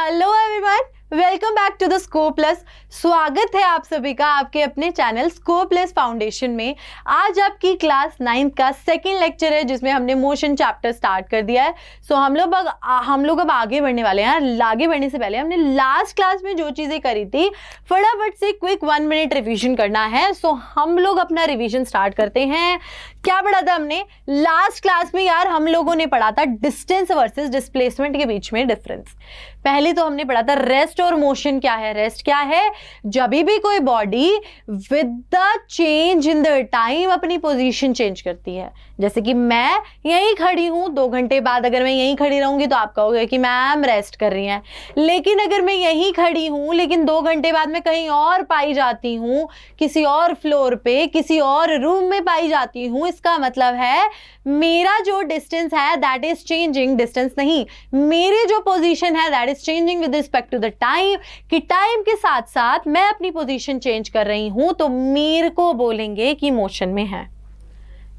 Hello everyone, welcome back to the Scope Plus. स्वागत है आप सभी का आपके अपने चैनल स्कोप प्लस फाउंडेशन में। आज आपकी क्लास 9th का सेकंड लेक्चर है जिसमें हमने मोशन चैप्टर स्टार्ट कर दिया है। सो हम लोग अब आगे बढ़ने वाले हैं। आगे बढ़ने से पहले हमने लास्ट क्लास में जो चीज़ें करी थी फटाफट से क्विक 1 मिनट रिविजन करना है। सो हम लोग अपना रिविजन स्टार्ट करते हैं। क्या पढ़ा था हमने लास्ट क्लास में यार? हम लोगों ने पढ़ा था डिस्टेंस वर्सेस डिस्प्लेसमेंट के बीच में डिफरेंस। पहले तो हमने पढ़ा था रेस्ट और मोशन क्या है। रेस्ट क्या है? जब भी कोई body with the change in the time अपनी पोजीशन चेंज करती है। जैसे कि मैं यहीं खड़ी हूं, 2 घंटे बाद अगर मैं यहीं खड़ी रहूंगी तो आप कहोगे कि मैम रेस्ट कर रही हैं। लेकिन अगर मैं यहीं खड़ी हूं लेकिन 2 घंटे बाद मैं कहीं और पाई जाती हूं, किसी और फ्लोर पे, किसी और रूम में पाई जाती हूं, इसका मतलब है मेरा जो डिस्टेंस है दैट इज चेंजिंग। डिस्टेंस नहीं, मेरी जो पोजीशन है that is changing with respect to the time. कि टाइम के साथ साथ मैं अपनी पोजीशन चेंज कर रही हूं तो मेरे को बोलेंगे कि मोशन में है।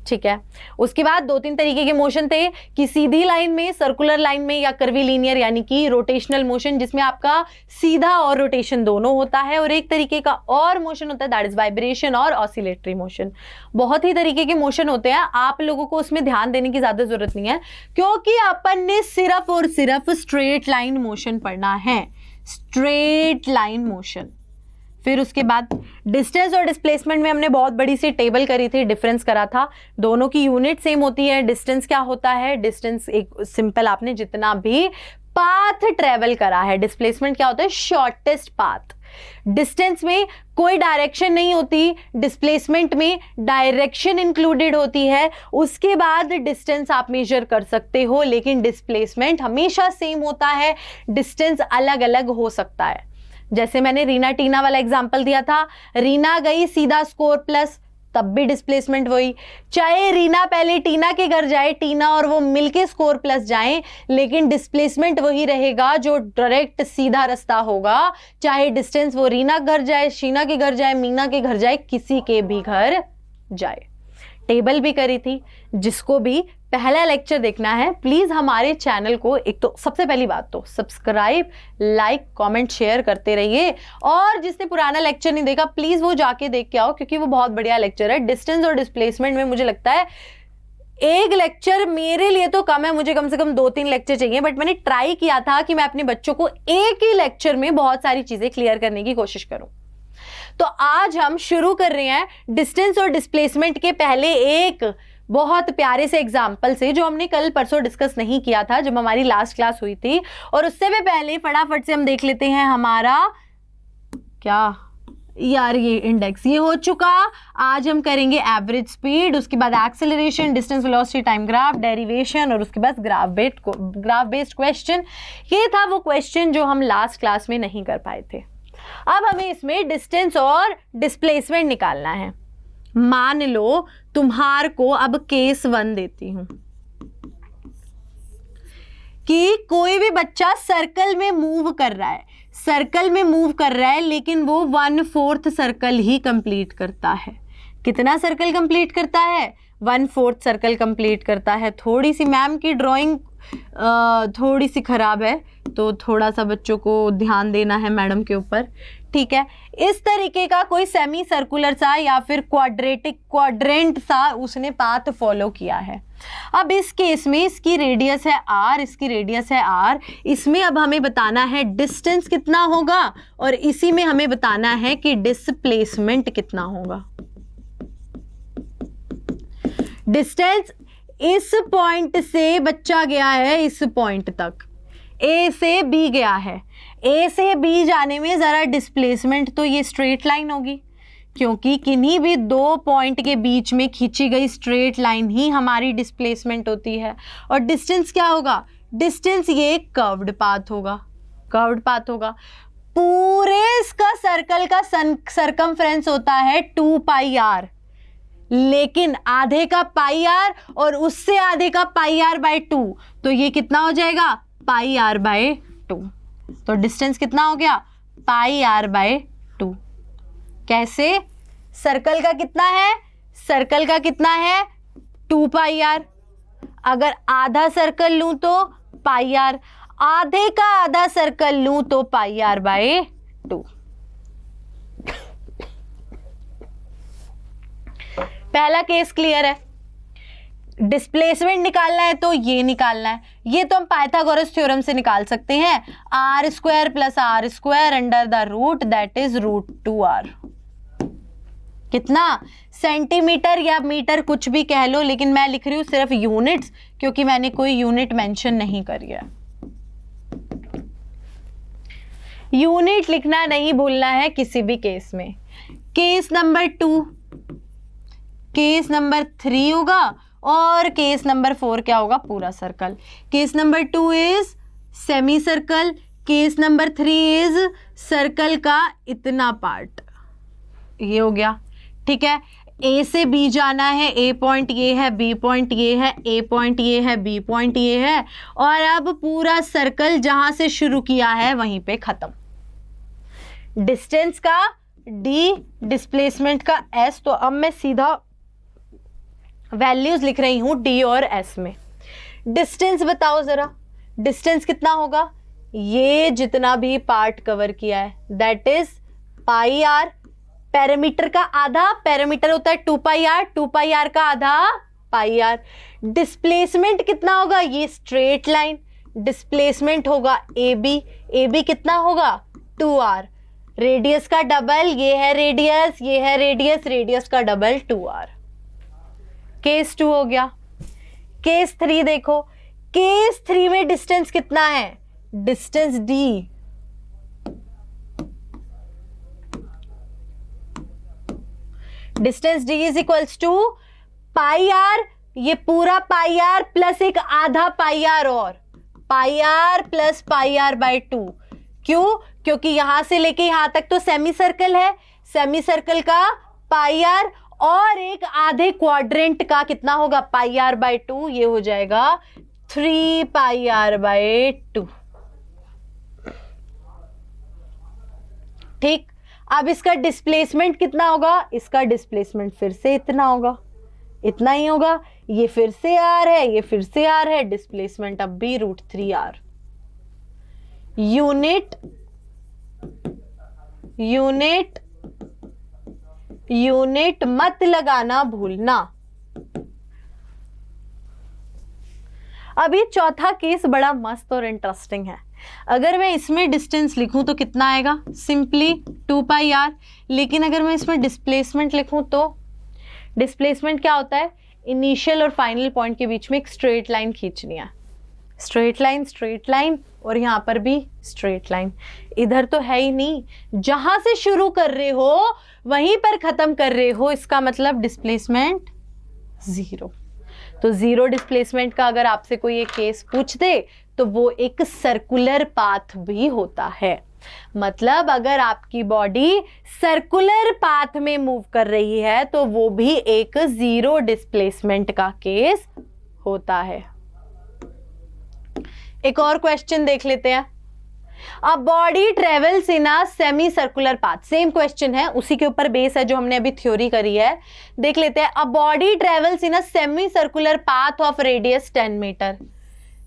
ठीक है। उसके बाद 2-3 तरीके के मोशन थे कि सीधी लाइन में, सर्कुलर लाइन में, या कर्वीलिनियर यानी कि रोटेशनल मोशन जिसमें आपका सीधा और रोटेशन दोनों होता है। और एक तरीके का और मोशन होता है दैट इज वाइब्रेशन और ऑसिलेटरी मोशन। बहुत ही तरीके के मोशन होते हैं, आप लोगों को उसमें ध्यान देने की ज्यादा जरूरत नहीं है क्योंकि अपन ने सिर्फ और सिर्फ स्ट्रेट लाइन मोशन पढ़ना है। Straight line motion. फिर उसके बाद डिस्टेंस और डिस्प्लेसमेंट में हमने बहुत बड़ी सी टेबल करी थी, डिफरेंस करा था। दोनों की यूनिट सेम होती है। डिस्टेंस क्या होता है? डिस्टेंस एक सिंपल, आपने जितना भी पाथ ट्रेवल करा है। डिस्प्लेसमेंट क्या होता है? Shortest path. डिस्टेंस में कोई डायरेक्शन नहीं होती, डिस्प्लेसमेंट में डायरेक्शन इंक्लूडेड होती है। उसके बाद डिस्टेंस आप मेजर कर सकते हो लेकिन डिस्प्लेसमेंट हमेशा सेम होता है, डिस्टेंस अलग अलग हो सकता है। जैसे मैंने रीना टीना वाला एग्जांपल दिया था, रीना गई सीधा स्कोर प्लस, तब भी डिस्प्लेसमेंट वही। चाहे रीना पहले टीना के घर जाए, टीना और वो मिलके स्कोर प्लस जाएं, लेकिन डिस्प्लेसमेंट वही रहेगा जो डायरेक्ट सीधा रास्ता होगा। चाहे डिस्टेंस वो रीना घर जाए, शीना के घर जाए, मीना के घर जाए, किसी के भी घर जाए। टेबल भी करी थी। जिसको भी पहला लेक्चर देखना है प्लीज हमारे चैनल को एक तो सबसे पहली बात तो सब्सक्राइब, लाइक, कमेंट, शेयर करते रहिए। और जिसने पुराना लेक्चर नहीं देखा प्लीज वो जाके देख के आओ क्योंकि वो बहुत बढ़िया लेक्चर है। डिस्टेंस और डिस्प्लेसमेंट में मुझे लगता है एक लेक्चर मेरे लिए तो कम है, मुझे कम से कम 2-3 लेक्चर चाहिए। बट मैंने ट्राई किया था कि मैं अपने बच्चों को एक ही लेक्चर में बहुत सारी चीजें क्लियर करने की कोशिश करूं। तो आज हम शुरू कर रहे हैं डिस्टेंस और डिस्प्लेसमेंट के पहले एक बहुत प्यारे से एग्जाम्पल से जो हमने कल परसों डिस्कस नहीं किया था जब हमारी लास्ट क्लास हुई थी। और उससे भी पहले फटाफट से हम देख लेते हैं हमारा क्या यार, ये इंडेक्स ये हो चुका। आज हम करेंगे एवरेज स्पीड, उसके बाद acceleration, distance, velocity, time graph, derivation और उसके बाद ग्राफ बेस्ड क्वेश्चन। ये था वो क्वेश्चन जो हम लास्ट क्लास में नहीं कर पाए थे। अब हमें इसमें डिस्टेंस और डिस्प्लेसमेंट निकालना है। मान लो तुम्हार को अब केस 1 देती हूं कि कोई भी बच्चा सर्कल में मूव कर रहा है, लेकिन वो 1/4 सर्कल ही कंप्लीट करता है। कितना सर्कल कंप्लीट करता है? 1/4 सर्कल कंप्लीट करता है। थोड़ी सी मैम की ड्राइंग थोड़ी सी खराब है तो थोड़ा सा बच्चों को ध्यान देना है मैडम के ऊपर। ठीक है। इस तरीके का कोई सेमी सर्कुलर सा या फिर क्वाड्रेंट सा उसने पाथ फॉलो किया है। अब इस केस में इसकी रेडियस है r, इसकी रेडियस है r। इसमें अब हमें बताना है डिस्टेंस कितना होगा और इसी में हमें बताना है कि डिस्प्लेसमेंट कितना होगा। डिस्टेंस इस पॉइंट से बच्चा गया है, इस पॉइंट तक A से B गया है। A से B जाने में जरा डिस्प्लेसमेंट तो ये स्ट्रेट लाइन होगी क्योंकि किन्हीं भी 2 पॉइंट के बीच में खींची गई स्ट्रेट लाइन ही हमारी डिस्प्लेसमेंट होती है। और डिस्टेंस क्या होगा? डिस्टेंस ये कर्व्ड पाथ होगा। पूरे इसका सर्कल का सरकमफ्रेंस होता है 2πr, लेकिन आधे का πr और उससे आधे का πr/2, तो ये कितना हो जाएगा? πr/2। तो डिस्टेंस कितना हो गया? πr/2। कैसे? सर्कल का कितना है? 2πr। अगर आधा सर्कल लूं तो πr, आधे का आधा सर्कल लूं तो पाई आर बाय 2। पहला केस क्लियर है। डिस्प्लेसमेंट निकालना है तो ये निकालना है, ये तो हम पाइथागोरस थ्योरम से निकाल सकते हैं। R square plus R square under the root that is √2r। कितना? सेंटीमीटर या मीटर कुछ भी कह लो, लेकिन मैं लिख रही हूं सिर्फ यूनिट्स क्योंकि मैंने कोई यूनिट मेंशन नहीं करी है। यूनिट लिखना नहीं भूलना है किसी भी केस में। केस नंबर 2, केस नंबर 3 होगा और केस नंबर 4 क्या होगा? पूरा circle. Case number 2 is semi circle, case number 3 is circle का इतना पार्ट। ये हो गया, ठीक है। ए से बी जाना है, ए पॉइंट ये है, बी पॉइंट ये है, ए पॉइंट ये है, बी पॉइंट ये है, और अब पूरा सर्कल जहां से शुरू किया है वहीं पे खत्म। डिस्टेंस का d, डिस्प्लेसमेंट का s, तो अब मैं सीधा वैल्यूज लिख रही हूं d और s में। डिस्टेंस बताओ जरा, डिस्टेंस कितना होगा? ये जितना भी पार्ट कवर किया है that is pi R. Parameter का आधा, पैरामीटर होता है 2 पाई आर, 2 पाई आर का आधा पाई आर। डिस्प्लेसमेंट कितना होगा? ये स्ट्रेट लाइन, डिस्प्लेसमेंट होगा ए बी, ए बी कितना होगा? 2r। रेडियस का डबल, ये है रेडियस, ये है रेडियस, रेडियस का डबल 2r। केस 2 हो गया। केस 3 देखो, केस 3 में डिस्टेंस कितना है? Distance d, distance d is equals to pi R, ये पूरा पाई आर प्लस एक आधा पाई आर और pi R plus pi R by 2। क्यों? क्योंकि यहां से लेके यहां तक तो सेमी सर्कल है, सेमी सर्कल का पाई आर और एक आधे क्वाड्रेंट का कितना होगा? पाई आर बाय 2। ये हो जाएगा 3 पाई आर बाय 2। ठीक, अब इसका डिस्प्लेसमेंट कितना होगा? इसका डिस्प्लेसमेंट फिर से इतना होगा, इतना ही होगा। ये फिर से आर है, ये फिर से आर है, डिस्प्लेसमेंट अब भी √3r। यूनिट यूनिट यूनिट मत लगाना भूलना। अब ये चौथा केस बड़ा मस्त और इंटरेस्टिंग है। अगर मैं इसमें डिस्टेंस लिखूं तो कितना आएगा? Simply 2 pi R. लेकिन अगर मैं इसमें डिस्प्लेसमेंट लिखूं तो डिस्प्लेसमेंट क्या होता है? इनिशियल और फाइनल पॉइंट के बीच में एक स्ट्रेट लाइन खींचनी है। स्ट्रेट लाइन, स्ट्रेट लाइन, और यहां पर भी स्ट्रेट लाइन। इधर तो है ही नहीं, जहां से शुरू कर रहे हो वहीं पर खत्म कर रहे हो, इसका मतलब डिस्प्लेसमेंट 0। तो 0 डिस्प्लेसमेंट का अगर आपसे कोई एक केस पूछ दे तो वो एक सर्कुलर पाथ भी होता है। मतलब अगर आपकी बॉडी सर्कुलर पाथ में मूव कर रही है तो वो भी एक 0 डिस्प्लेसमेंट का केस होता है। एक और क्वेश्चन देख लेते हैं। A body travels in a semicircular path, same question है, उसी के ऊपर बेस है जो हमने अभी थ्योरी करी है। देख लेते हैं। A body travels in a semicircular path of radius 10 metre.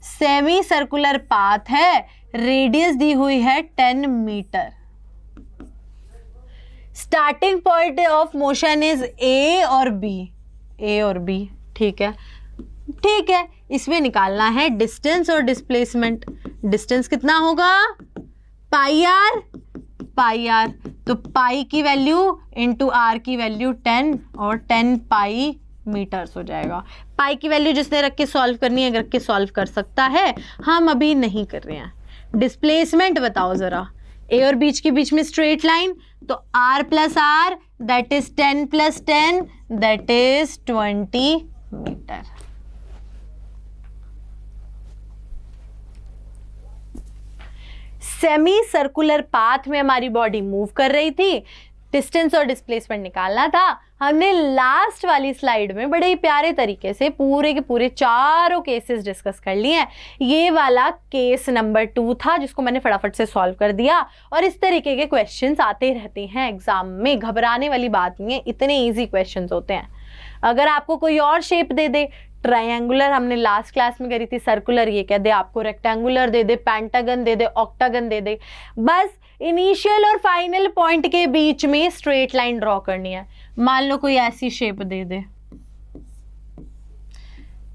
Semicircular path है, रेडियस दी हुई है 10 metre. Starting point of motion is A और बी, ए और बी। ठीक है, ठीक है। इसमें निकालना है डिस्टेंस और डिस्प्लेसमेंट। डिस्टेंस कितना होगा? पाई आर, पाई आर, तो पाई की वैल्यू इंटू आर की वैल्यू 10 और 10 पाई मीटर्स हो जाएगा। पाई की वैल्यू जिसने रख के सॉल्व करनी है रख के सॉल्व कर सकता है, हम अभी नहीं कर रहे हैं। डिस्प्लेसमेंट बताओ जरा। ए और बीच के बीच में स्ट्रेट लाइन, तो R plus R that is 10 plus 10 that is 20 metre. Semicircular path में हमारी बॉडी मूव कर रही थी, डिस्टेंस और डिस्प्लेसमेंट निकालना था। हमने लास्ट वाली स्लाइड में बड़े ही प्यारे तरीके से पूरे के पूरे चारों केसेस डिस्कस कर लिए हैं। ये वाला केस नंबर 2 था जिसको मैंने फटाफट से सॉल्व कर दिया। और इस तरीके के क्वेश्चंस आते रहते हैं एग्जाम में, घबराने वाली बात नहीं है, इतने ईजी क्वेश्चंस होते हैं। अगर आपको कोई और शेप दे दे, ट्रायंगुलर हमने लास्ट क्लास में करी थी, सर्कुलर ये कह दे आपको, रेक्टेंगुलर दे दे, पेंटागन दे दे, ऑक्टागन दे दे। बस इनिशियल और फाइनल पॉइंट के बीच में स्ट्रेट लाइन ड्रॉ करनी है। मान लो कोई ऐसी शेप दे दे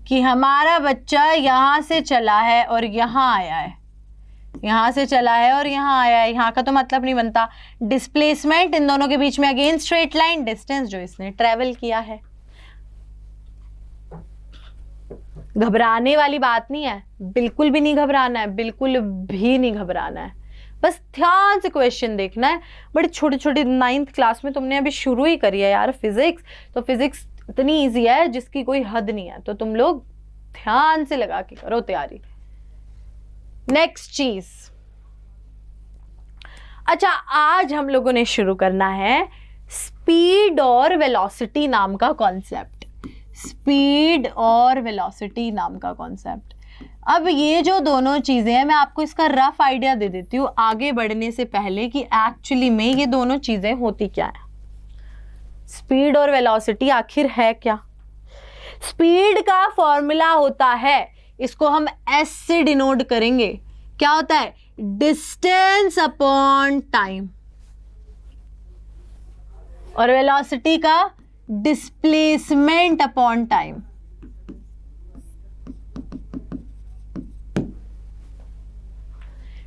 कि हमारा बच्चा यहां से चला है और यहां आया है, यहां से चला है और यहां आया है, यहां का तो मतलब नहीं बनता। डिस्प्लेसमेंट इन दोनों के बीच में अगेन स्ट्रेट लाइन, डिस्टेंस जो इसने ट्रेवल किया है। घबराने वाली बात नहीं है, बिल्कुल भी नहीं घबराना है, बिल्कुल भी नहीं घबराना है। बस ध्यान से क्वेश्चन देखना है। बड़ी छोटी छोटी 9th क्लास में तुमने अभी शुरू ही करी है यार फिजिक्स, तो फिजिक्स इतनी इजी है जिसकी कोई हद नहीं है, तो तुम लोग ध्यान से लगा के करो तैयारी। नेक्स्ट चीज, अच्छा आज हम लोगों ने शुरू करना है स्पीड और वेलोसिटी नाम का कॉन्सेप्ट। स्पीड और वेलोसिटी नाम का कॉन्सेप्ट। अब ये जो दोनों चीजें हैं, मैं आपको इसका रफ आइडिया दे देती हूँ आगे बढ़ने से पहले कि एक्चुअली में ये दोनों चीजें होती क्या है। स्पीड और वेलोसिटी आखिर है क्या? स्पीड का फॉर्मूला होता है, इसको हम एस से डिनोट करेंगे, क्या होता है? Distance upon time. और वेलोसिटी का displacement upon time.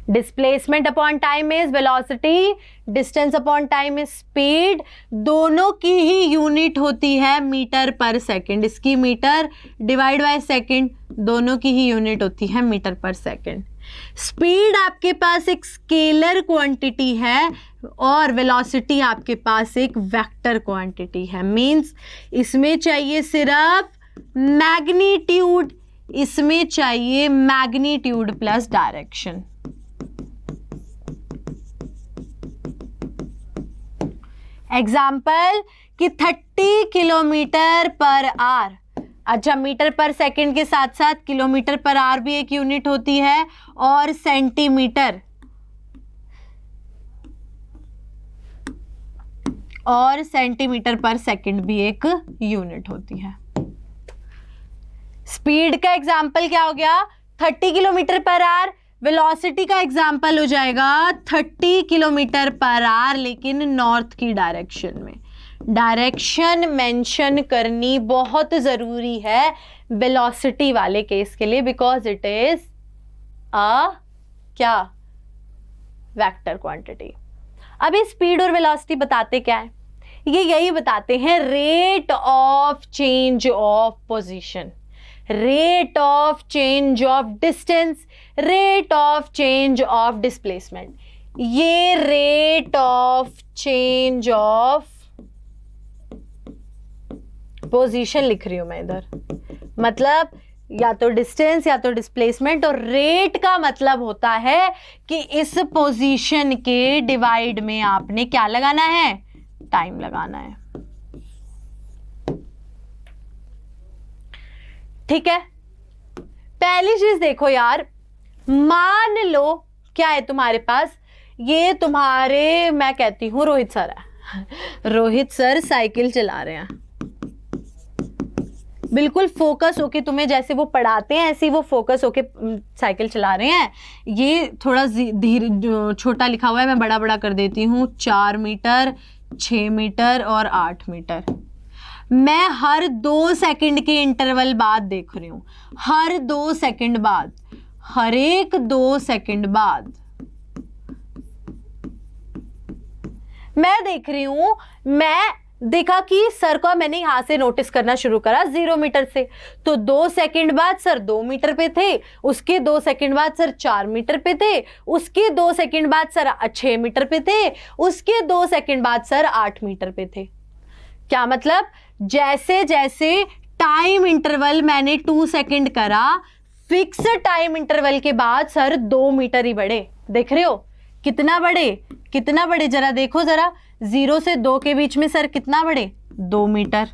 Displacement upon time is velocity, distance upon time is speed. दोनों की ही यूनिट होती है मीटर पर सेकंड। इसकी मीटर डिवाइड बाय सेकंड, दोनों की ही यूनिट होती है मीटर पर सेकंड। स्पीड आपके पास एक स्केलर क्वांटिटी है और वेलोसिटी आपके पास एक वेक्टर क्वांटिटी है। मींस इसमें चाहिए सिर्फ मैग्नीट्यूड, इसमें चाहिए मैग्नीट्यूड प्लस डायरेक्शन। एग्जाम्पल कि 30 किलोमीटर पर आवर। अच्छा, मीटर पर सेकंड के साथ साथ किलोमीटर पर आवर भी एक यूनिट होती है और सेंटीमीटर पर सेकंड भी एक यूनिट होती है। स्पीड का एग्जाम्पल क्या हो गया? 30 किलोमीटर पर आवर। वेलोसिटी का एग्जाम्पल हो जाएगा 30 किलोमीटर पर आवर, लेकिन नॉर्थ की डायरेक्शन में। डायरेक्शन मेंशन करनी बहुत जरूरी है वेलोसिटी वाले केस के लिए, बिकॉज इट इज क्या? Vector quantity. अभी स्पीड और वेलोसिटी बताते क्या है? ये यही बताते हैं rate of change of position, rate of change of distance, rate of change of displacement. ये rate of change of position लिख रही हूं मैं इधर, मतलब या तो डिस्टेंस या तो डिस्प्लेसमेंट, और रेट का मतलब होता है कि इस पोजीशन के डिवाइड में आपने क्या लगाना है? टाइम लगाना है। ठीक है, पहली चीज देखो यार, मान लो क्या है तुम्हारे पास, ये तुम्हारे मैं कहती हूं रोहित सर है। रोहित सर साइकिल चला रहे हैं, बिल्कुल फोकस होके, तुम्हें जैसे वो पढ़ाते हैं ऐसे ही वो फोकस होके साइकिल चला रहे हैं। ये थोड़ा धीरे छोटा लिखा हुआ है, मैं बड़ा बड़ा कर देती हूँ। 4 मीटर, 6 मीटर और 8 मीटर। मैं हर 2 सेकंड के इंटरवल बाद देख रही हूं, हर 2 सेकंड बाद, हर एक 2 सेकंड बाद मैं देख रही हूं। मैं देखा कि सर को मैंने यहां से नोटिस करना शुरू करा 0 मीटर से, तो 2 सेकंड बाद सर 2 मीटर पे थे, उसके 2 सेकंड बाद सर 4 मीटर पे थे, उसके 2 सेकंड बाद सर 6 मीटर पे थे, उसके 2 सेकंड बाद सर 8 मीटर पे थे। क्या मतलब? जैसे जैसे टाइम इंटरवल मैंने 2 सेकंड करा, फिक्स टाइम इंटरवल के बाद सर 2 मीटर ही बढ़े। देख रहे हो कितना बड़े, कितना बड़े? जरा देखो जरा, 0 से 2 के बीच में सर कितना बढ़े? 2 मीटर।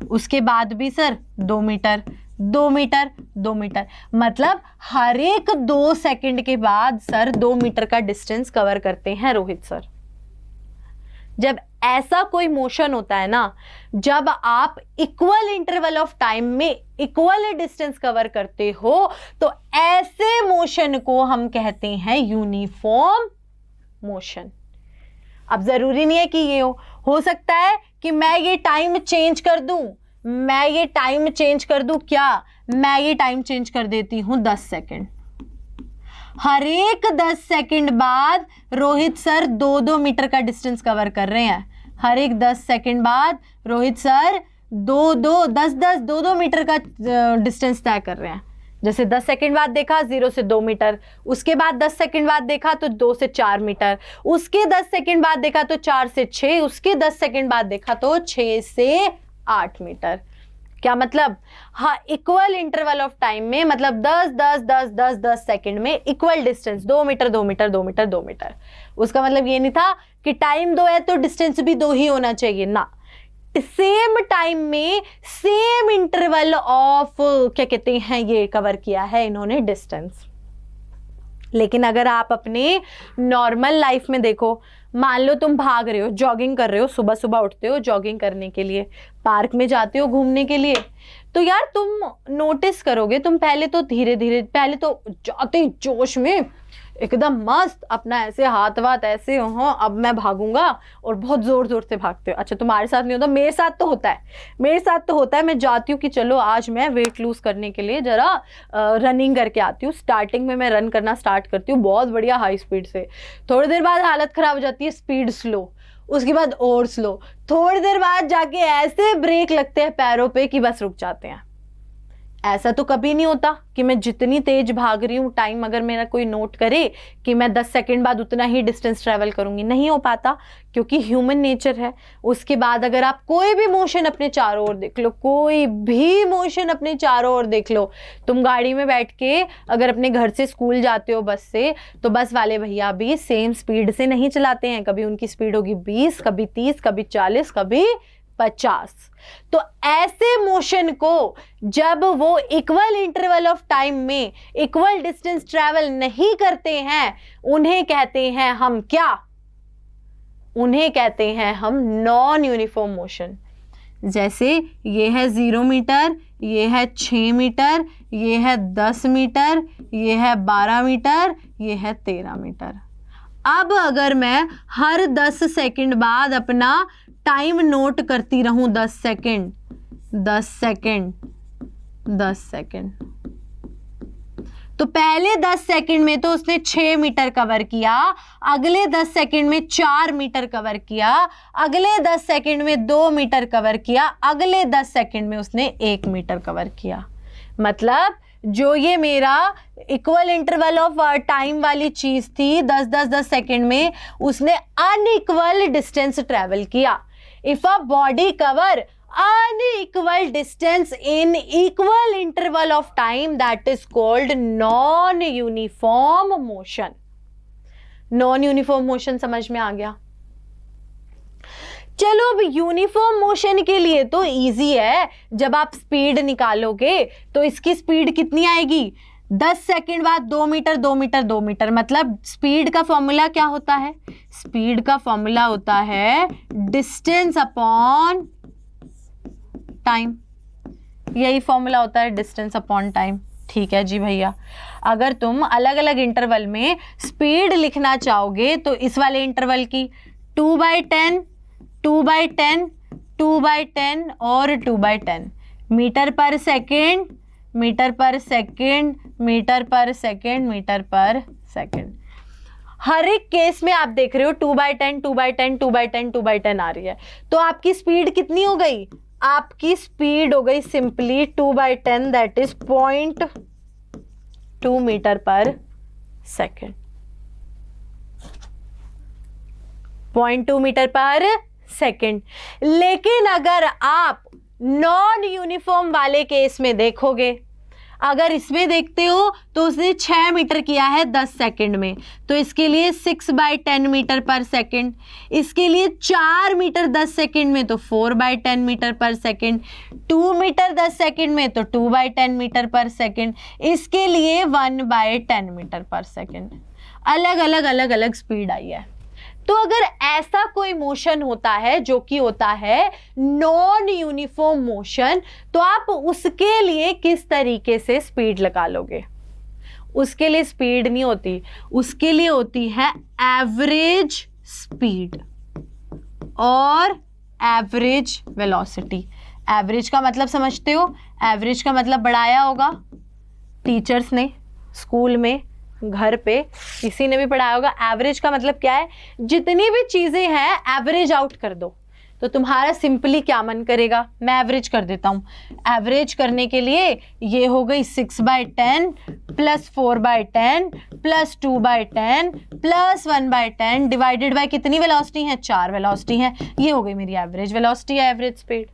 उसके बाद भी सर 2 मीटर, 2 मीटर, 2 मीटर। मतलब हर एक 2 सेकंड के बाद सर 2 मीटर का डिस्टेंस कवर करते हैं रोहित सर। जब ऐसा कोई मोशन होता है ना, जब आप इक्वल इंटरवल ऑफ टाइम में इक्वल डिस्टेंस कवर करते हो, तो ऐसे मोशन को हम कहते हैं यूनिफॉर्म मोशन। अब जरूरी नहीं है कि ये हो सकता है कि मैं ये टाइम चेंज कर दूं, क्या मैं ये टाइम चेंज कर देती हूं 10 सेकेंड। हर एक 10 सेकेंड बाद रोहित सर 2-2 मीटर का डिस्टेंस कवर कर रहे हैं। हर एक 10 सेकेंड बाद रोहित सर 2-2 मीटर का डिस्टेंस तय कर रहे हैं। जैसे 10 सेकेंड बाद देखा 0 से 2 मीटर, उसके बाद 10 सेकेंड बाद देखा तो 2 से 4 मीटर, उसके 10 सेकेंड बाद देखा तो 4 से 6, उसके 10 सेकेंड बाद देखा तो 6 से 8 मीटर। क्या मतलब? हाँ, इक्वल इंटरवल ऑफ टाइम में, मतलब 10 सेकंड में equal distance 2 metre 2 metre 2 metre 2 metre. उसका मतलब ये नहीं था कि टाइम 2 है तो डिस्टेंस भी 2 ही होना चाहिए ना, सेम टाइम में सेम इंटरवल ऑफ क्या कहते हैं ये कवर किया है इन्होंने डिस्टेंस। लेकिन अगर आप अपने नॉर्मल लाइफ में देखो, मान लो तुम भाग रहे हो, जॉगिंग कर रहे हो, सुबह सुबह उठते हो जॉगिंग करने के लिए, पार्क में जाते हो घूमने के लिए, तो यार तुम नोटिस करोगे, तुम पहले तो धीरे धीरे, पहले तो जाते जोश में एकदम मस्त अपना ऐसे हाथ वाथ ऐसे, हाँ अब मैं भागूंगा, और बहुत जोर जोर से भागते हो। अच्छा तुम्हारे साथ नहीं होता, मेरे साथ तो होता है। मैं जाती हूँ कि चलो आज मैं वेट लूज करने के लिए जरा रनिंग करके आती हूँ। स्टार्टिंग में मैं रन करना स्टार्ट करती हूँ बहुत बढ़िया हाई स्पीड से, थोड़ी देर बाद हालत खराब हो जाती है, स्पीड स्लो, उसके बाद और स्लो, थोड़ी देर बाद जाके ऐसे ब्रेक लगते हैं पैरों पे कि बस रुक जाते हैं। ऐसा तो कभी नहीं होता कि मैं जितनी तेज भाग रही हूँ, टाइम अगर मेरा कोई नोट करे कि मैं 10 सेकंड बाद उतना ही डिस्टेंस ट्रेवल करूंगी, नहीं हो पाता, क्योंकि ह्यूमन नेचर है। उसके बाद अगर आप कोई भी मोशन अपने चारों ओर देख लो, तुम गाड़ी में बैठ के अगर अपने घर से स्कूल जाते हो बस से, तो बस वाले भैया भी सेम स्पीड से नहीं चलाते हैं। कभी उनकी स्पीड होगी 20, कभी 30, कभी 40, कभी 50। तो ऐसे मोशन को जब वो इक्वल इंटरवल ऑफ टाइम में इक्वल डिस्टेंस ट्रैवल नहीं करते हैं, उन्हें कहते हैं हम क्या? उन्हें कहते हैं हम नॉन यूनिफॉर्म मोशन। जैसे ये है 0 मीटर, ये है 6 मीटर, ये है 10 मीटर, ये है 12 मीटर, ये है 13 मीटर। अब अगर मैं हर 10 सेकंड बाद अपना टाइम नोट करती रहूं, 10 सेकंड 10 सेकंड 10 सेकंड, तो पहले 10 सेकंड में तो उसने 6 मीटर कवर किया, अगले 10 सेकंड में 4 मीटर कवर किया, अगले 10 सेकंड में 2 मीटर कवर किया, अगले 10 सेकंड में उसने 1 मीटर कवर किया। मतलब जो ये मेरा इक्वल इंटरवल ऑफ टाइम वाली चीज थी 10 सेकंड में, उसने अनइक्वल डिस्टेंस ट्रेवल किया। If a body cover unequal distance in equal interval of time, that is called non-uniform motion. Non-uniform motion समझ में आ गया? चलो अब यूनिफॉर्म मोशन के लिए तो इजी है, जब आप स्पीड निकालोगे तो इसकी स्पीड कितनी आएगी? 10 सेकंड बाद 2 मीटर 2 मीटर 2 मीटर। मतलब स्पीड का फॉर्मूला क्या होता है? स्पीड का फॉर्मूला होता है डिस्टेंस अपॉन टाइम। यही फॉर्मूला होता है, डिस्टेंस अपॉन टाइम। ठीक है जी भैया। अगर तुम अलग अलग इंटरवल में स्पीड लिखना चाहोगे तो इस वाले इंटरवल की 2/10 2/10 2/10 और 2/10 मीटर पर सेकेंड मीटर पर सेकेंड मीटर पर सेकेंड मीटर पर सेकेंड। हर एक केस में आप देख रहे हो 2/10 2/10 2/10 2/10 आ रही है। तो आपकी स्पीड कितनी हो गई? आपकी स्पीड हो गई सिंपली 2/10, दैट इज 0.2 मीटर पर सेकेंड। 0.2 मीटर पर सेकेंड। लेकिन अगर आप नॉन यूनिफॉर्म वाले केस में देखोगे, अगर इसमें देखते हो तो उसने 6 मीटर किया है 10 सेकंड में, तो इसके लिए 6/10 मीटर पर सेकंड। इसके लिए 4 मीटर 10 सेकंड में तो 4/10 metre per second. 2 metre 10 second में तो 2/10 मीटर पर सेकंड। इसके लिए 1/10 मीटर पर सेकंड। अलग अलग स्पीड आई है। तो अगर ऐसा कोई मोशन होता है जो कि होता है नॉन यूनिफॉर्म मोशन, तो आप उसके लिए किस तरीके से स्पीड लगा लोगे? उसके लिए स्पीड नहीं होती, उसके लिए होती है एवरेज स्पीड और एवरेज वेलोसिटी। एवरेज का मतलब समझते हो? एवरेज का मतलब बढ़ाया होगा टीचर्स ने, स्कूल में, घर पे किसी ने भी पढ़ाया होगा। एवरेज का मतलब क्या है? जितनी भी चीजें हैं एवरेज आउट कर दो। तो तुम्हारा सिंपली क्या मन करेगा? मैं एवरेज कर देता हूँ। एवरेज करने के लिए ये हो गई 6/10 plus 4/10 plus 2/10 plus 1/10 divided by कितनी वेलोसिटी है? 4 वेलोसिटी है। ये हो गई मेरी एवरेज वेलोसिटी, एवरेज स्पीड।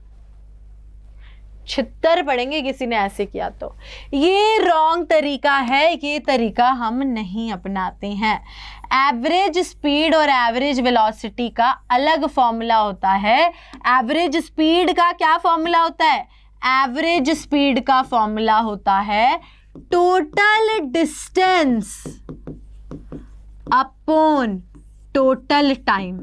छित्तर पड़ेंगे किसी ने ऐसे किया तो। ये रॉन्ग तरीका है, ये तरीका हम नहीं अपनाते हैं। एवरेज स्पीड और एवरेज वेलोसिटी का अलग फॉर्मूला होता है। एवरेज स्पीड का क्या फॉर्मूला होता है? एवरेज स्पीड का फॉर्मूला होता है total distance upon total time.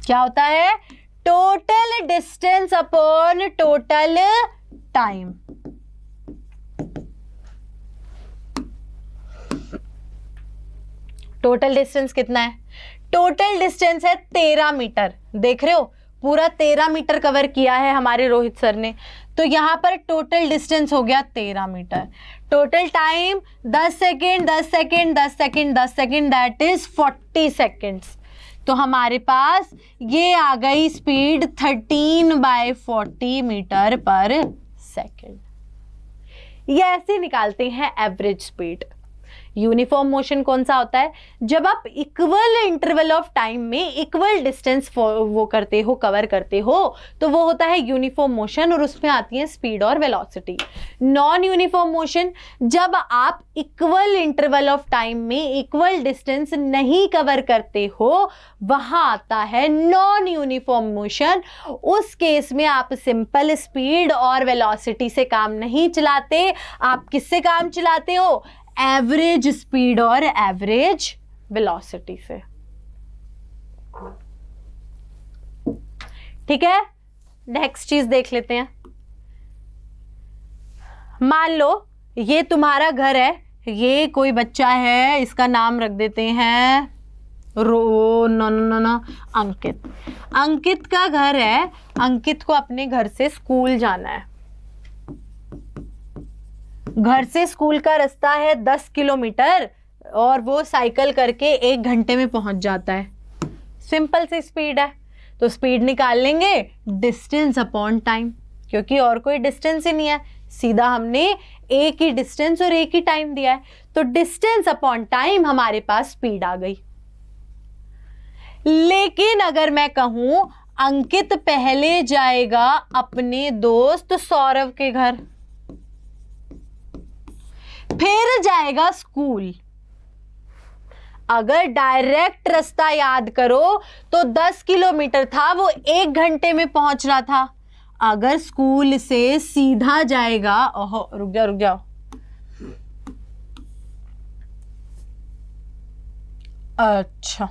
क्या होता है? Total distance upon total time. Total distance कितना है? टोटल डिस्टेंस है 13 मीटर। देख रहे हो, पूरा 13 मीटर कवर किया है हमारे रोहित सर ने। तो यहां पर टोटल डिस्टेंस हो गया 13 metre. Total time 10 second 10 second 10 second 10 second, that is 40 seconds. तो हमारे पास ये आ गई स्पीड 13/40 मीटर पर सेकेंड। ये ऐसे निकालते हैं एवरेज स्पीड। यूनिफॉर्म मोशन कौन सा होता है? जब आप इक्वल इंटरवल ऑफ टाइम में इक्वल डिस्टेंस वो करते हो, कवर करते हो, तो वो होता है यूनिफॉर्म मोशन और उसमें आती है स्पीड और वेलोसिटी। नॉन यूनिफॉर्म मोशन, जब आप इक्वल इंटरवल ऑफ टाइम में इक्वल डिस्टेंस नहीं कवर करते हो, वहां आता है नॉन यूनिफॉर्म मोशन। उस केस में आप सिंपल स्पीड और वेलोसिटी से काम नहीं चलाते, आप किससे काम चलाते हो? एवरेज स्पीड और एवरेज वेलोसिटी से। ठीक है, नेक्स्ट चीज देख लेते हैं। मान लो ये तुम्हारा घर है, ये कोई बच्चा है, इसका नाम रख देते हैं अंकित। अंकित का घर है, अंकित को अपने घर से स्कूल जाना है। घर से स्कूल का रास्ता है 10 किलोमीटर और वो साइकिल करके 1 घंटे में पहुंच जाता है। सिंपल सी स्पीड है। तो स्पीड निकाल लेंगे डिस्टेंस अपॉन टाइम, क्योंकि और कोई डिस्टेंस ही नहीं है, सीधा हमने एक ही डिस्टेंस और एक ही टाइम दिया है। तो डिस्टेंस अपॉन टाइम हमारे पास स्पीड आ गई। लेकिन अगर मैं कहूं अंकित पहले जाएगा अपने दोस्त सौरव के घर, फिर जाएगा स्कूल। अगर डायरेक्ट रास्ता याद करो तो 10 किलोमीटर था, वो 1 घंटे में पहुंच रहा था। अगर स्कूल से सीधा जाएगा, ओहो रुक जाओ, अच्छा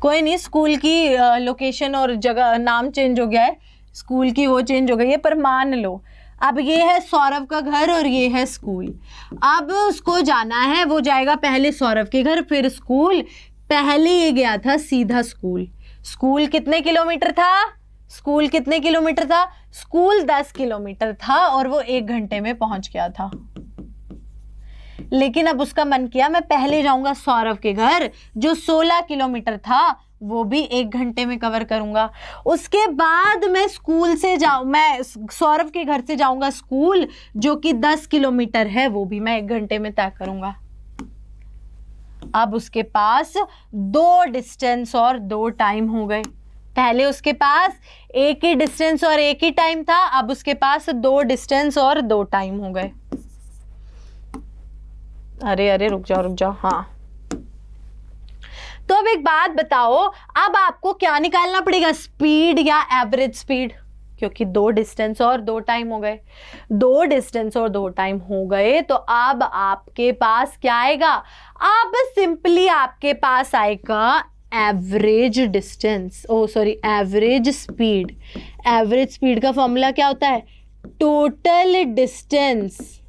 कोई नहीं, स्कूल की लोकेशन और जगह नाम चेंज हो गया है, स्कूल की वो चेंज हो गई है, पर मान लो अब ये है सौरभ का घर और ये है स्कूल। अब उसको जाना है, वो जाएगा पहले सौरभ के घर फिर स्कूल। पहले ये गया था सीधा स्कूल। स्कूल कितने किलोमीटर था? स्कूल कितने किलोमीटर था? स्कूल 10 किलोमीटर था और वो 1 घंटे में पहुंच गया था। लेकिन अब उसका मन किया मैं पहले जाऊंगा सौरभ के घर, जो 16 किलोमीटर था वो भी 1 घंटे में कवर करूंगा। उसके बाद मैं स्कूल से मैं सौरभ के घर से जाऊंगा स्कूल, जो कि 10 किलोमीटर है, वो भी मैं 1 घंटे में तय करूंगा। अब उसके पास 2 डिस्टेंस और 2 टाइम हो गए। पहले उसके पास एक ही डिस्टेंस और एक ही टाइम था, अब उसके पास 2 डिस्टेंस और 2 टाइम हो गए। अरे रुक जाओ, हाँ। तो अब एक बात बताओ, अब आपको क्या निकालना पड़ेगा, स्पीड या एवरेज स्पीड? क्योंकि 2 डिस्टेंस और 2 टाइम हो गए, 2 डिस्टेंस और 2 टाइम हो गए, तो अब आपके पास क्या आएगा, अब सिंपली आपके पास आएगा average distance, average speed. Average speed का फॉर्मूला क्या होता है, total distance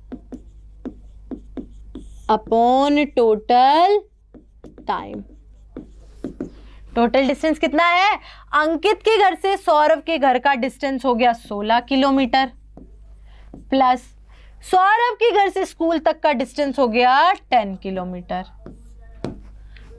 upon total time. Total distance कितना है, अंकित के घर से सौरभ के घर का डिस्टेंस हो गया 16 किलोमीटर, प्लस सौरभ के घर से स्कूल तक का डिस्टेंस हो गया 10 किलोमीटर।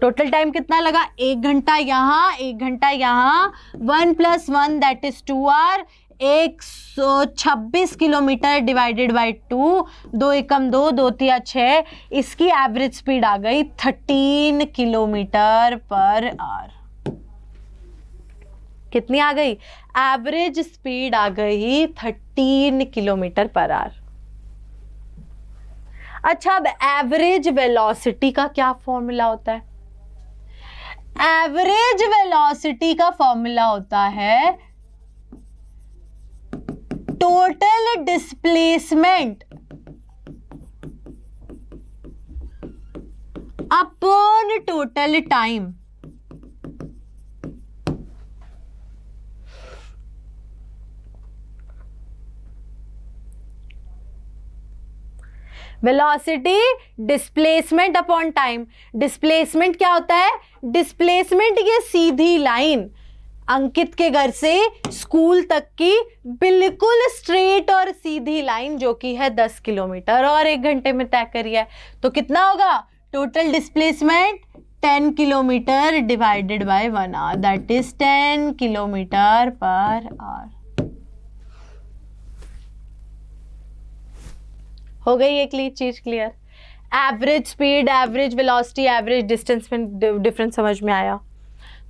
टोटल टाइम कितना लगा, 1 घंटा यहाँ 1 घंटा यहाँ, 1 + 1 that is 2 hour, 126 kilometre divided by 2, 2 एकम 2, 2 तिया 6, इसकी एवरेज स्पीड आ गई 13 किलोमीटर पर आवर। कितनी आ गई, एवरेज स्पीड आ गई 13 किलोमीटर पर आवर। अच्छा, अब एवरेज वेलोसिटी का क्या फॉर्मूला होता है, एवरेज वेलोसिटी का फॉर्मूला होता है total displacement upon total time. Velocity displacement upon time. Displacement क्या होता है, डिस्प्लेसमेंट ये सीधी लाइन अंकित के घर से स्कूल तक की बिल्कुल स्ट्रेट और सीधी लाइन जो कि है 10 किलोमीटर और 1 घंटे में तय करी है, तो कितना होगा, total displacement 10 kilometre divided by 1 hour, that is 10 kilometre per hour. हो गई एक चीज clear, average speed, average velocity, average distance में डिफरेंस समझ में आया।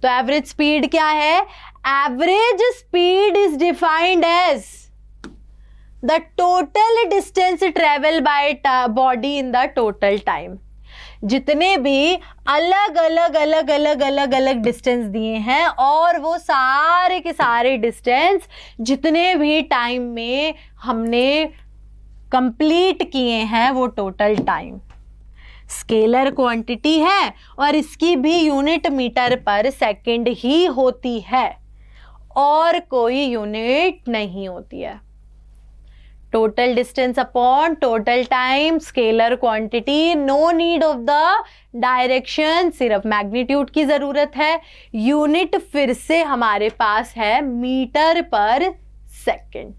तो एवरेज स्पीड क्या है, average speed is defined as the total distance travel by body in the total time. जितने भी अलग अलग डिस्टेंस दिए हैं और वो सारे के सारे डिस्टेंस जितने भी टाइम में हमने कंप्लीट किए हैं वो टोटल टाइम। स्केलर क्वांटिटी है और इसकी भी यूनिट मीटर पर सेकंड ही होती है और कोई यूनिट नहीं होती है। Total distance upon total time, scalar quantity, no need of the direction, सिर्फ मैग्नीट्यूड की जरूरत है। यूनिट फिर से हमारे पास है मीटर पर सेकंड।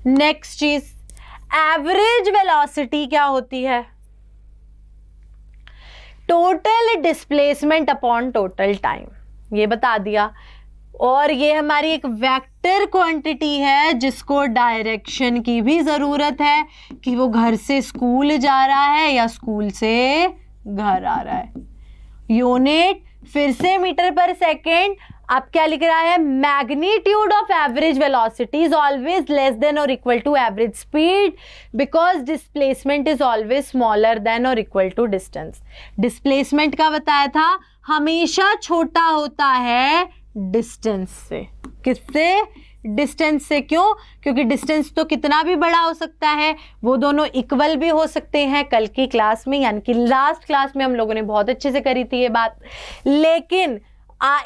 नेक्स्ट चीज, एवरेज वेलोसिटी क्या होती है, total displacement upon total time, ये बता दिया। और ये हमारी एक वेक्टर क्वांटिटी है जिसको डायरेक्शन की भी जरूरत है कि वो घर से स्कूल जा रहा है या स्कूल से घर आ रहा है। यूनिट फिर से मीटर पर सेकेंड। आप क्या लिख रहा है, magnitude of average velocity is always less than और equal to average speed because displacement is always smaller than और इक्वल टू डिस्टेंस। डिस्प्लेसमेंट का बताया था हमेशा छोटा होता है डिस्टेंस से। किससे, डिस्टेंस से। क्यों, क्योंकि डिस्टेंस तो कितना भी बड़ा हो सकता है, वो दोनों इक्वल भी हो सकते हैं। कल की क्लास में यानी कि लास्ट क्लास में हम लोगों ने बहुत अच्छे से करी थी ये बात। लेकिन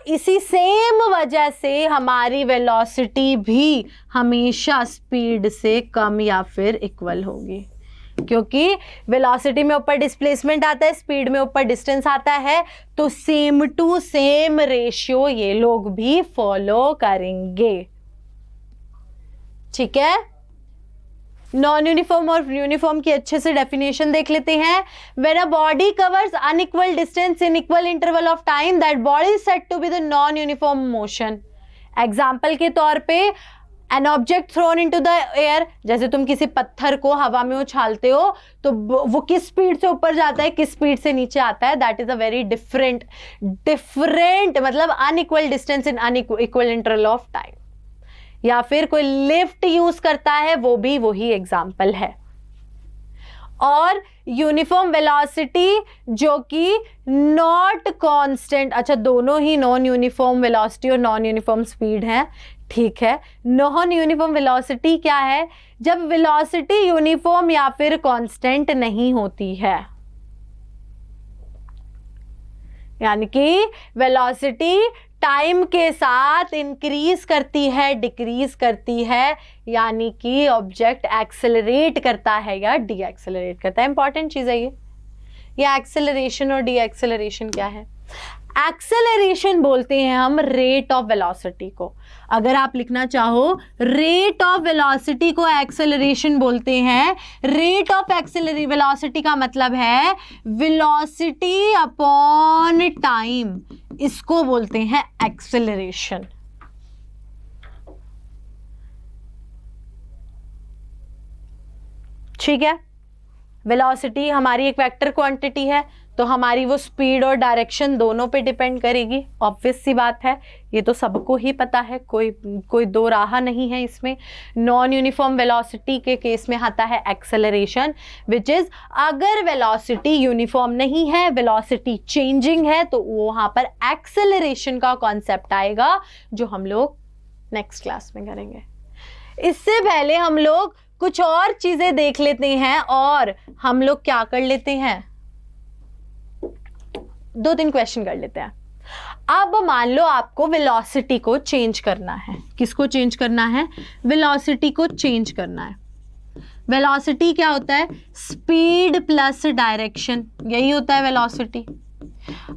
इसी सेम वजह से हमारी वेलोसिटी भी हमेशा स्पीड से कम या फिर इक्वल होगी, क्योंकि वेलोसिटी में ऊपर डिस्प्लेसमेंट आता है, स्पीड में ऊपर डिस्टेंस आता है, तो सेम टू सेम रेशियो ये लोग भी फॉलो करेंगे। ठीक है, नॉन यूनिफॉर्म और यूनिफॉर्म की अच्छे से डेफिनेशन देख लेते हैं। When a body covers unequal distance in equal interval of time that body is said to be the non uniform motion. Example के तौर पे an object thrown into the air, जैसे तुम किसी पत्थर को हवा में उछालते हो तो वो किस स्पीड से ऊपर जाता है, किस स्पीड से नीचे आता है, that is a very different मतलब unequal distance in unequal interval of time. या फिर कोई लिफ्ट यूज करता है, वो भी वही एग्जाम्पल है। और यूनिफॉर्म वेलोसिटी जो कि नॉट कांस्टेंट, अच्छा दोनों ही नॉन यूनिफॉर्म वेलोसिटी और नॉन यूनिफॉर्म स्पीड है, ठीक है, नॉन यूनिफॉर्म वेलोसिटी क्या है? जब वेलोसिटी यूनिफॉर्म या फिर कांस्टेंट नहीं होती है, यानी कि वेलोसिटी टाइम के साथ इंक्रीज करती है, डिक्रीज करती है, यानी कि ऑब्जेक्ट एक्सेलरेट करता है या डी एक्सेलरेट करता है। इंपॉर्टेंट चीज है ये एक्सेलरेशन और डी एक्सेलरेशन क्या है? एक्सेलरेशन बोलते हैं हम रेट ऑफ वेलोसिटी को। अगर आप लिखना चाहो, रेट ऑफ वेलोसिटी को एक्सेलरेशन बोलते हैं। रेट ऑफ एक्सेलरेशन वेलोसिटी का मतलब है वेलोसिटी अपॉन टाइम, इसको बोलते हैं एक्सेलरेशन। ठीक है, वेलोसिटी हमारी एक वेक्टर क्वांटिटी है, तो हमारी वो स्पीड और डायरेक्शन दोनों पे डिपेंड करेगी। ऑब्वियस सी बात है, ये तो सबको ही पता है, कोई दो राह नहीं है इसमें। नॉन यूनिफॉर्म वेलोसिटी के केस में आता है एक्सेलरेशन, विच इज अगर वेलोसिटी यूनिफॉर्म नहीं है, वेलोसिटी चेंजिंग है, तो वहां पर एक्सेलरेशन का कॉन्सेप्ट आएगा, जो हम लोग नेक्स्ट क्लास में करेंगे। इससे पहले हम लोग कुछ और चीजें देख लेते हैं, और हम लोग क्या कर लेते हैं, 2-3 क्वेश्चन कर लेते हैं। अब मान लो आपको वेलोसिटी को चेंज करना है। किसको चेंज करना है? वेलोसिटी को चेंज करना है। वेलोसिटी क्या होता है? स्पीड प्लस डायरेक्शन, यही होता है वेलोसिटी।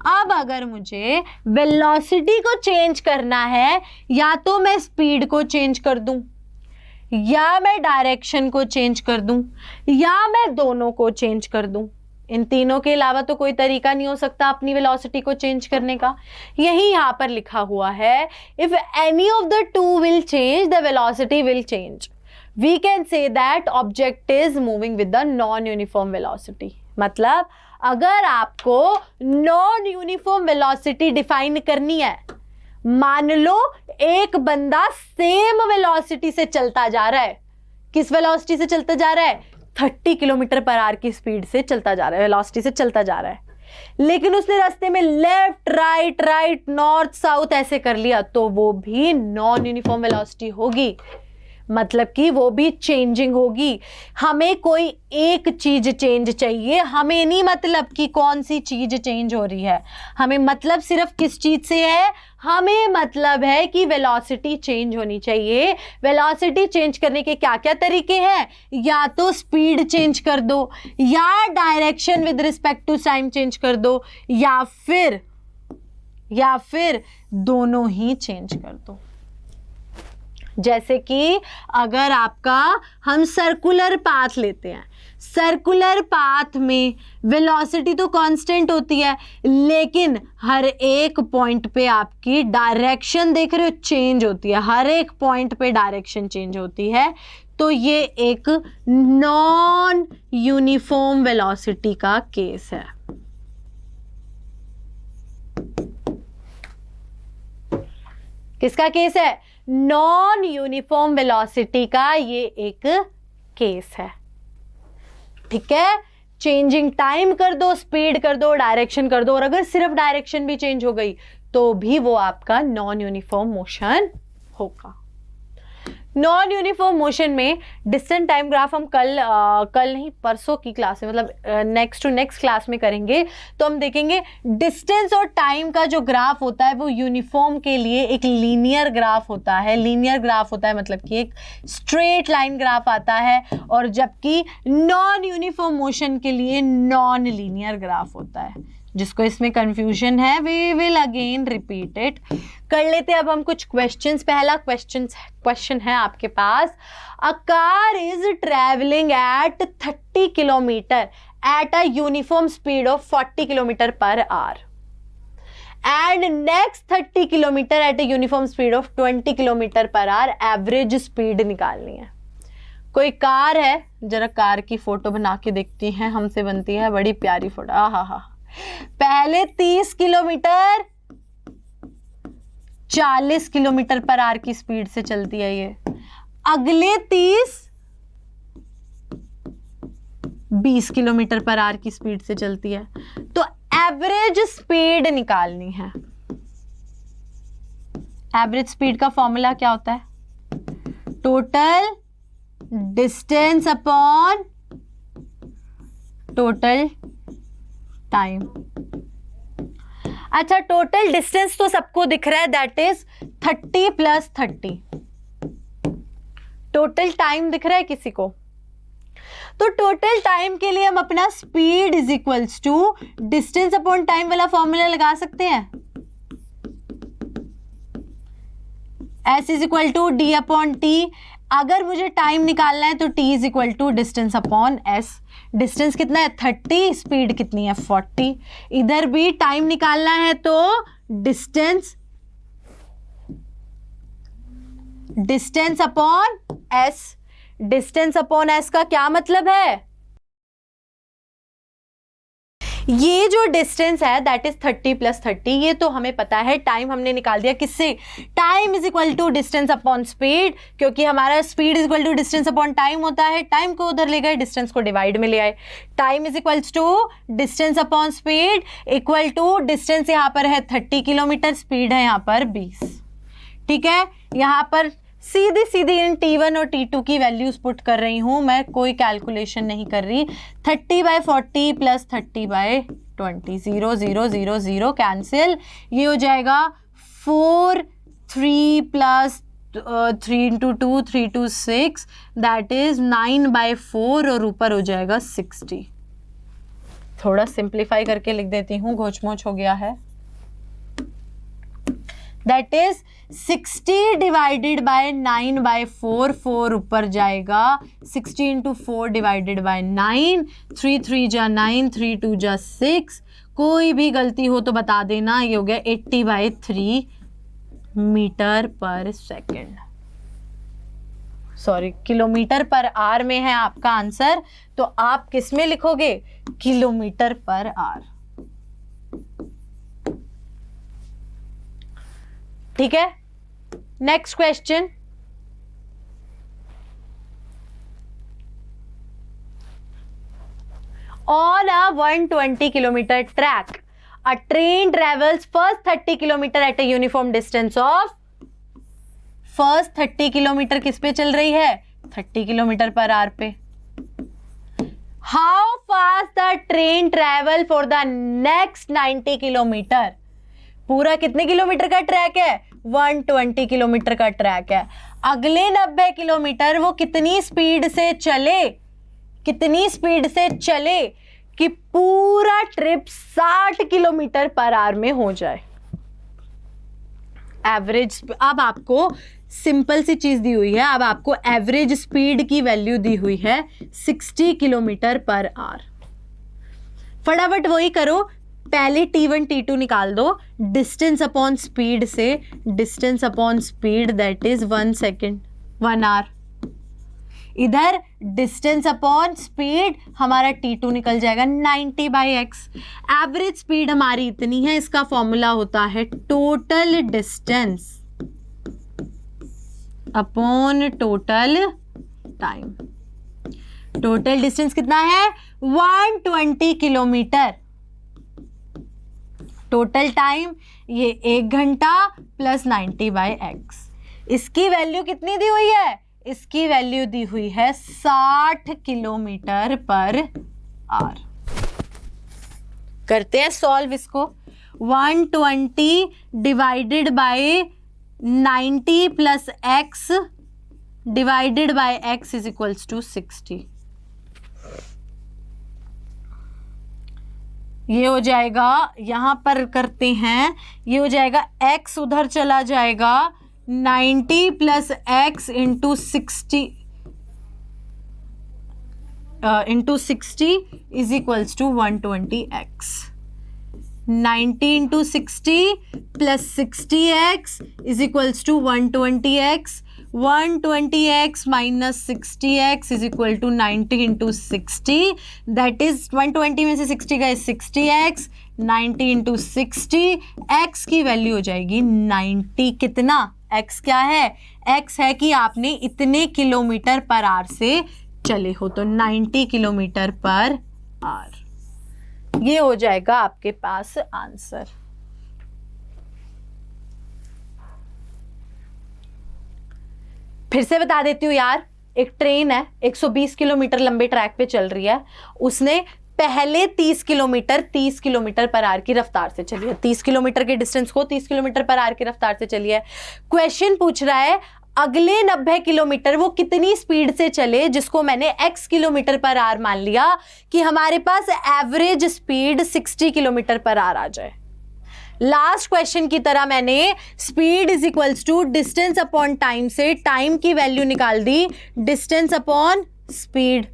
अब अगर मुझे वेलोसिटी को चेंज करना है, या तो मैं स्पीड को चेंज कर दूं, या मैं डायरेक्शन को चेंज कर दूं, या मैं दोनों को चेंज कर दूं। इन तीनों के अलावा तो कोई तरीका नहीं हो सकता अपनी वेलोसिटी को चेंज करने का। यही यहां पर लिखा हुआ है, if any of the two will change the velocity will change. We can say that object is moving with the non uniform velocity. मतलब अगर आपको नॉन यूनिफॉर्म वेलोसिटी डिफाइन करनी है, मान लो एक बंदा सेम वेलोसिटी से चलता जा रहा है। किस वेलोसिटी से चलता जा रहा है? 30 किलोमीटर पर आवर की स्पीड से चलता जा रहा है, वेलोसिटी से चलता जा रहा है। लेकिन उसने रास्ते में लेफ्ट राइट नॉर्थ साउथ ऐसे कर लिया, तो वो भी नॉन यूनिफॉर्म वेलोसिटी होगी। मतलब कि वो भी चेंजिंग होगी। हमें कोई एक चीज चेंज चाहिए, हमें नहीं मतलब कि कौन सी चीज चेंज हो रही है, हमें मतलब सिर्फ किस चीज से है? हमें मतलब है कि वेलोसिटी चेंज होनी चाहिए। वेलोसिटी चेंज करने के क्या क्या तरीके हैं? या तो स्पीड चेंज कर दो, या direction with respect to time change कर दो, या फिर दोनों ही चेंज कर दो। जैसे कि अगर आपका हम सर्कुलर पाथ लेते हैं, सर्कुलर पाथ में वेलोसिटी तो कांस्टेंट होती है, लेकिन हर एक पॉइंट पे आपकी डायरेक्शन देख रहे हो चेंज होती है, हर एक पॉइंट पे डायरेक्शन चेंज होती है। तो ये एक नॉन यूनिफॉर्म वेलोसिटी का केस है। किसका केस है? नॉन यूनिफॉर्म वेलोसिटी का ये एक केस है। ठीक है, चेंजिंग टाइम कर दो, स्पीड कर दो, डायरेक्शन कर दो, और अगर सिर्फ डायरेक्शन भी चेंज हो गई तो भी वो आपका नॉन यूनिफॉर्म मोशन होगा। नॉन यूनिफॉर्म मोशन में डिस्टेंस टाइम ग्राफ हम कल नहीं परसों की क्लास में, मतलब नेक्स्ट टू नेक्स्ट क्लास में करेंगे। तो हम देखेंगे डिस्टेंस और टाइम का जो ग्राफ होता है वो यूनिफॉर्म के लिए एक लीनियर ग्राफ होता है। लीनियर ग्राफ होता है मतलब कि एक स्ट्रेट लाइन ग्राफ आता है, और जबकि नॉन यूनिफॉर्म मोशन के लिए नॉन लीनियर ग्राफ होता है। जिसको इसमें कंफ्यूजन है, we will again repeat it. कर लेते अब हम कुछ क्वेश्चंस। पहला क्वेश्चन है आपके पास, a car is travelling at 30 kilometre at a uniform speed of 40 kilometre per hour and next 30 kilometre at a uniform speed of 20 kilometre per hour. Average speed निकालनी है। कोई कार है, जरा कार की फोटो बना के देखती हैं, हमसे बनती है बड़ी प्यारी फोटो। आहा, पहले 30 किलोमीटर 40 किलोमीटर पर आवर की स्पीड से चलती है ये, अगले 30 20 किलोमीटर पर आवर की स्पीड से चलती है। तो एवरेज स्पीड निकालनी है। एवरेज स्पीड का फॉर्मूला क्या होता है? Total distance upon total time. अच्छा, टोटल डिस्टेंस तो सबको दिख रहा है, दैट इज 30 + 30। टोटल टाइम दिख रहा है किसी को? तो टोटल टाइम के लिए हम अपना speed is equals to distance upon time वाला फॉर्मूला लगा सकते हैं। S is equal to D upon T. अगर मुझे टाइम निकालना है तो T is equal to distance upon S। Distance कितना है? 30। स्पीड कितनी है? 40। इधर भी टाइम निकालना है तो distance upon S। Distance upon S का क्या मतलब है? ये जो डिस्टेंस है दैट इज 30 + 30। ये तो हमें पता है। टाइम हमने निकाल दिया किससे? Time is equal to distance upon speed, क्योंकि हमारा speed is equal to distance upon time होता है। टाइम को उधर ले गए, डिस्टेंस को डिवाइड में ले आए। Time is equal to distance upon speed equal to distance यहाँ पर है 30 किलोमीटर, स्पीड है यहाँ पर 20। ठीक है, यहाँ पर सीधी सीधी इन T1 और T2 की वैल्यूज पुट कर रही हूं मैं, कोई कैलकुलेशन नहीं कर रही। 30/40 + 30/20, 0 0 0 0 कैंसिल। ये हो जाएगा 4 3 + 3 × 2 3 2 6, दैट इज 9/4 और ऊपर हो जाएगा 60। थोड़ा सिंप्लीफाई करके लिख देती हूँ, घोचमोच हो गया है। दैट इज 60 डिवाइडेड बाय 9/4, 4 ऊपर जाएगा। 60 × 4 डिवाइडेड बाय 9, 3 3 जा 9, 3 2 जा 6। कोई भी गलती हो तो बता देना। ये हो गया 80/3 मीटर/सेकेंड। सॉरी, km/h में है आपका आंसर, तो आप किस में लिखोगे? km/h। ठीक है, next question. On a 120 kilometre track, a train travels first 30 kilometre at a uniform distance of. First 30 kilometre किस पे चल रही है? 30 km/h पे। How fast the train travel for the next 90 kilometre. पूरा कितने किलोमीटर का ट्रैक है? 120 किलोमीटर का ट्रैक है। अगले 90 किलोमीटर वो कितनी स्पीड से चले, कितनी स्पीड से चले कि पूरा ट्रिप 60 km/h में हो जाए। एवरेज, अब आपको सिंपल सी चीज दी हुई है, अब आपको एवरेज स्पीड की वैल्यू दी हुई है 60 km/h। फटाफट वही करो, पहले T1 T2 निकाल दो। डिस्टेंस अपॉन स्पीड से, distance upon speed that is 1 second 1 hour। इधर डिस्टेंस अपॉन स्पीड हमारा T2 निकल जाएगा 90/x। एवरेज स्पीड हमारी इतनी है, इसका फॉर्मूला होता है total distance upon total time. Total distance कितना है? 120 किलोमीटर। टोटल टाइम ये 1 घंटा + 90/x। इसकी वैल्यू कितनी दी हुई है? इसकी वैल्यू दी हुई है 60 km/h। करते हैं सॉल्व इसको। 120 divided by 90 + x divided by x is equals to 60। ये हो जाएगा, यहां पर करते हैं, ये हो जाएगा x उधर चला जाएगा 90 + x × 60 is equals to 120x। 90 × 60 + 60x is equals to 120x। 120x - 60x is equal to 90 × 60, that is 120 में से 60 गए 60x, 90 × 60, x की वैल्यू हो जाएगी 90। कितना? x क्या है? x है कि आपने इतने km/h से चले हो, तो 90 km/h। ये हो जाएगा आपके पास आंसर। फिर से बता देती हूँ यार, एक ट्रेन है 120 किलोमीटर लंबे ट्रैक पे चल रही है, उसने पहले 30 किलोमीटर पर आवर की रफ्तार से चली है, 30 किलोमीटर के डिस्टेंस को 30 किलोमीटर पर आवर की रफ्तार से चली है। क्वेश्चन पूछ रहा है अगले 90 किलोमीटर वो कितनी स्पीड से चले, जिसको मैंने x किलोमीटर पर आवर मान लिया कि हमारे पास average speed 60 kilometre per hour आ जाए। लास्ट क्वेश्चन की तरह मैंने speed is equals to distance upon time से टाइम की वैल्यू निकाल दी, डिस्टेंस अपॉन स्पीड।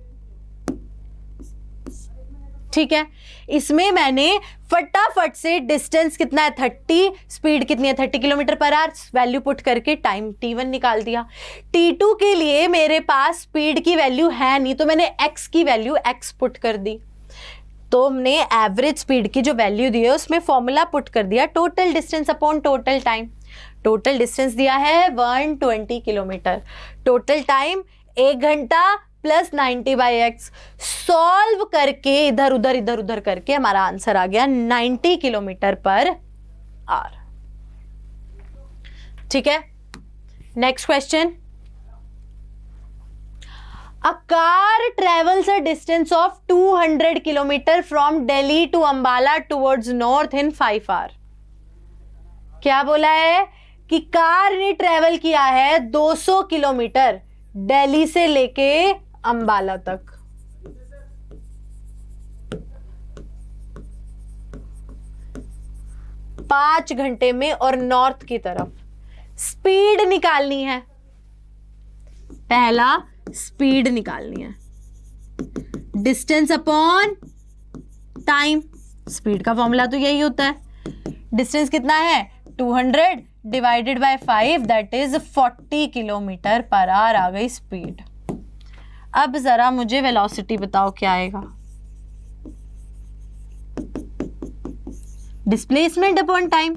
ठीक है, इसमें मैंने फटाफट से डिस्टेंस कितना है 30, स्पीड कितनी है 30 kilometre per our, value put करके टाइम t1 निकाल दिया। t2 के लिए मेरे पास स्पीड की वैल्यू है नहीं, तो मैंने x की वैल्यू x पुट कर दी। तो हमने एवरेज स्पीड की जो वैल्यू दी है उसमें फॉर्मूला पुट कर दिया, total distance upon total time. Total distance दिया है 120 किलोमीटर, टोटल टाइम 1 घंटा प्लस 90/x। सॉल्व करके इधर उधर करके हमारा आंसर आ गया 90 किलोमीटर पर आवर। ठीक है, next question. A car travels a distance of 200 kilometer from Delhi to Ambala towards north in 5 hours. क्या बोला है कि कार ने ट्रेवल किया है 200 किलोमीटर दिल्ली से लेके अंबाला तक। पांच घंटे में और नॉर्थ की तरफ। स्पीड निकालनी है, पहला स्पीड निकालनी है, डिस्टेंस अपॉन टाइम। स्पीड का फॉर्मूला तो यही होता है, डिस्टेंस कितना है 200 divided by 5 that is 40 kilometre per hour आ गई स्पीड। अब जरा मुझे वेलोसिटी बताओ क्या आएगा, डिस्प्लेसमेंट अपॉन टाइम।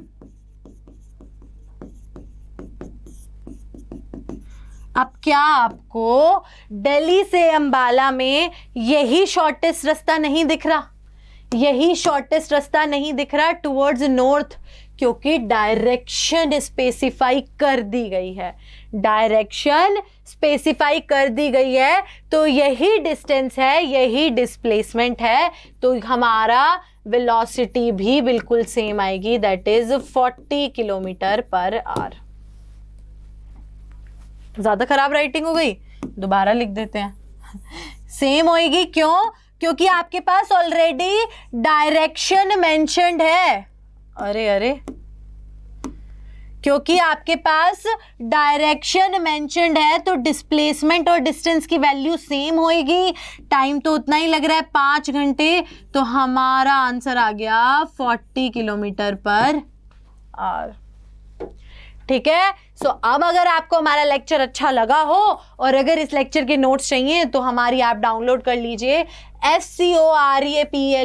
अब क्या आपको दिल्ली से अंबाला में यही शॉर्टेस्ट रास्ता नहीं दिख रहा, यही शॉर्टेस्ट रास्ता नहीं दिख रहा टुवर्ड्स नॉर्थ, क्योंकि डायरेक्शन स्पेसिफाई कर दी गई है, डायरेक्शन स्पेसिफाई कर दी गई है, तो यही डिस्टेंस है, यही डिस्प्लेसमेंट है, तो हमारा वेलोसिटी भी बिल्कुल सेम आएगी, that is 40 kilometre per our. ज्यादा खराब राइटिंग हो गई, दोबारा लिख देते हैं। सेम होएगी, क्यों? क्योंकि आपके पास ऑलरेडी डायरेक्शन मेंशन्ड है। अरे क्योंकि आपके पास डायरेक्शन मेंशन्ड है तो डिस्प्लेसमेंट और डिस्टेंस की वैल्यू सेम होएगी। टाइम तो उतना ही लग रहा है 5 घंटे, तो हमारा आंसर आ गया 40 किलोमीटर पर आवर। ठीक है, सो अब अगर आपको हमारा लेक्चर अच्छा लगा हो और अगर इस लेक्चर के नोट्स चाहिए तो हमारी ऐप डाउनलोड कर लीजिए, SCOREPLUS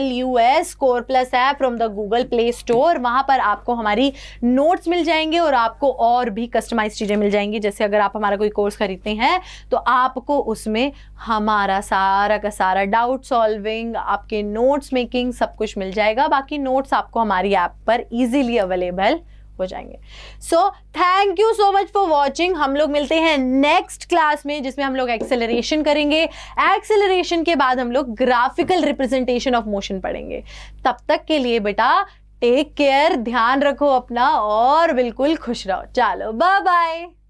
core plus app from the Google play store. वहां पर आपको हमारी नोट्स मिल जाएंगे और आपको और भी कस्टमाइज चीजें मिल जाएंगी। जैसे अगर आप हमारा कोई कोर्स खरीदते हैं तो आपको उसमें हमारा सारा का सारा डाउट सॉल्विंग, आपके नोट्स मेकिंग सब कुछ मिल जाएगा। बाकी नोट्स आपको हमारी ऐप पर इजीली अवेलेबल हो जाएंगे। So thank you so much for watching. हम लोग मिलते हैं नेक्स्ट क्लास में, जिसमें हम लोग एक्सेलरेशन करेंगे। एक्सेलरेशन के बाद हम लोग ग्राफिकल रिप्रेजेंटेशन ऑफ मोशन पढ़ेंगे। तब तक के लिए बेटा टेक केयर, ध्यान रखो अपना और बिल्कुल खुश रहो। चलो बाय बाय।